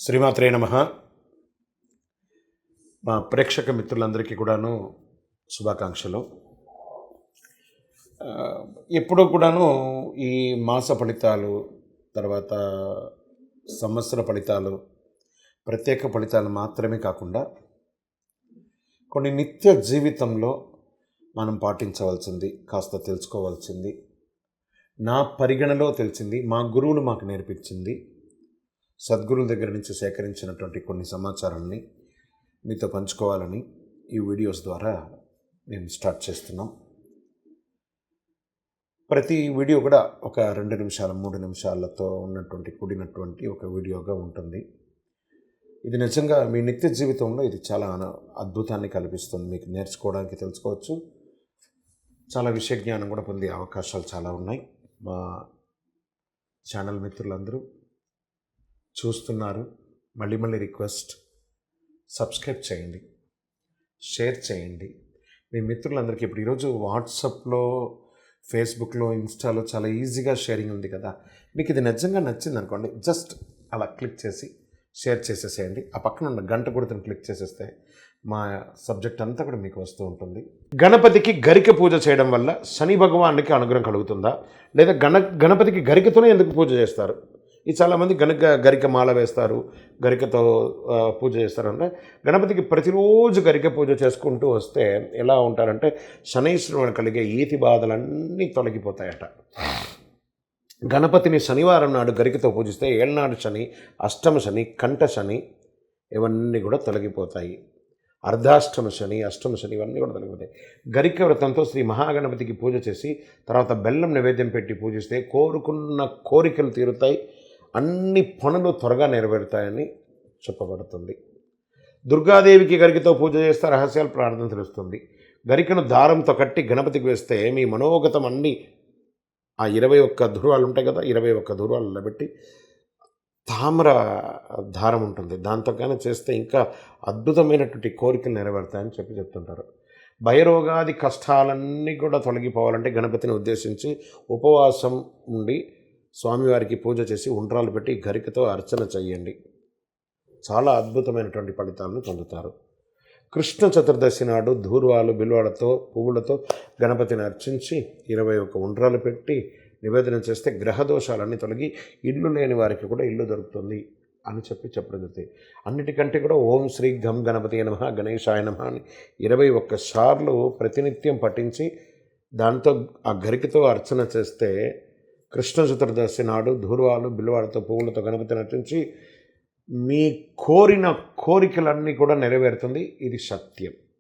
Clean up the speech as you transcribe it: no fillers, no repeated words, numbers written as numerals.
శ్రీమాత్రే నమః. మా ప్రేక్షక మిత్రులందరికీ కూడాను శుభాకాంక్షలు. ఎప్పుడూ కూడాను ఈ మాస ఫలితాలు, తర్వాత సంవత్సర ఫలితాలు, ప్రత్యేక ఫలితాలు మాత్రమే కాకుండా కొన్ని నిత్య జీవితంలో మనం పాటించవలసింది, కాస్త తెలుసుకోవాల్సింది, నా పరిగణలో తెలిసింది, మా గురువులు మాకు నేర్పించింది, సద్గురువుల దగ్గర నుంచి సేకరించినటువంటి కొన్ని సమాచారాన్ని మీతో పంచుకోవాలని ఈ వీడియోస్ ద్వారా మేము స్టార్ట్ చేస్తున్నాం. ప్రతి వీడియో కూడా ఒక 2 నిమిషాలు 3 నిమిషాలతో కూడినటువంటి ఒక వీడియోగా ఉంటుంది. ఇది నిజంగా మీ నిత్య జీవితంలో ఇది చాలా అద్భుతాన్ని కల్పిస్తుంది. మీకు నేర్చుకోవడానికి తెలుసుకోవచ్చు, చాలా విషయ జ్ఞానం కూడా పొందే అవకాశాలు చాలా ఉన్నాయి. మా ఛానల్ మిత్రులందరూ చూస్తున్నారు. మళ్ళీ రిక్వెస్ట్, సబ్స్క్రైబ్ చేయండి, షేర్ చేయండి. మీ మిత్రులందరికీ ఇప్పుడు ఈరోజు వాట్సాప్లో, ఫేస్బుక్లో, ఇన్స్టాలో చాలా ఈజీగా షేరింగ్ ఉంది కదా. మీకు ఇది నిజంగా నచ్చింది అనుకోండి, జస్ట్ అలా క్లిక్ చేసి షేర్ చేసేసేయండి. ఆ పక్కన ఉన్న గంట గుర్తుని క్లిక్ చేసేస్తే మా సబ్జెక్ట్ అంతా కూడా మీకు వస్తూ ఉంటుంది. గణపతికి గరిక పూజ చేయడం వల్ల శని భగవానుడికి అనుగ్రహం కలుగుతుందా, లేదా గణపతికి గరికతోనే ఎందుకు పూజ చేస్తారు? ఈ చాలామంది గరిక మాల వేస్తారు, గరికతో పూజ చేస్తారంటే, గణపతికి ప్రతిరోజు గరిక పూజ చేసుకుంటూ వస్తే ఎలా ఉంటారంటే శనీశ్వరుని కలిగే ఈతి బాధలన్నీ తొలగిపోతాయట. గణపతిని శనివారం నాడు గరికతో పూజిస్తే ఏళ్ళనాడు శని, అష్టమ శని, కంఠ శని ఇవన్నీ కూడా తొలగిపోతాయి. అర్ధాష్టమ శని, అష్టమ శని ఇవన్నీ కూడా తొలగిపోతాయి. గరిక వ్రతంతో శ్రీ మహాగణపతికి పూజ చేసి తర్వాత బెల్లం నైవేద్యం పెట్టి పూజిస్తే కోరుకున్న కోరికలు తీరుతాయి, అన్ని పనులు త్వరగా నెరవేరుతాయని చెప్పబడుతుంది. దుర్గాదేవికి గరికతో పూజ చేస్తే రహస్యాలు ప్రార్థన తెలుస్తుంది. గరికను దారంతో కట్టి గణపతికి వేస్తే మీ మనోగతం అన్నీ ఆ 21 ధృవాలు ఉంటాయి కదా, 21 ధృవాలు నిలబెట్టి తామ్ర దారం ఉంటుంది, దాంతో కానీ చేస్తే ఇంకా అద్భుతమైనటువంటి కోరికలు నెరవేరుతాయని చెప్తుంటారు. భయరోగాది కష్టాలన్నీ కూడా తొలగిపోవాలంటే గణపతిని ఉద్దేశించి ఉపవాసం ఉండి స్వామివారికి పూజ చేసి ఉండ్రాలు పెట్టి గరికతో అర్చన చేయండి. చాలా అద్భుతమైనటువంటి ఫలితాలను పొందుతారు. కృష్ణ చతుర్దశి నాడు ధూర్వాలు, బిల్వాలతో, పువ్వులతో గణపతిని అర్చించి 21 ఉండ్రాలు పెట్టి నివేదన చేస్తే గ్రహదోషాలన్నీ తొలగి ఇల్లు లేని వారికి కూడా ఇల్లు దొరుకుతుంది అని చెప్పడం జరుగుతుంది. అన్నిటికంటే కూడా ఓం శ్రీ గం గణపతి నమః, గణేశాయ నమః అని 21 సార్లు ప్రతినిత్యం పఠించి దాంతో ఆ గరికతో అర్చన చేస్తే కృష్ణ చతుర్దశి నాడు ధూర్వాలు, బిల్వాలతో, పువ్వులతో గణపతిని అర్చించి మీ కోరిన కోరికలన్నీ కూడా నెరవేరుతుంది. ఇది సత్యం.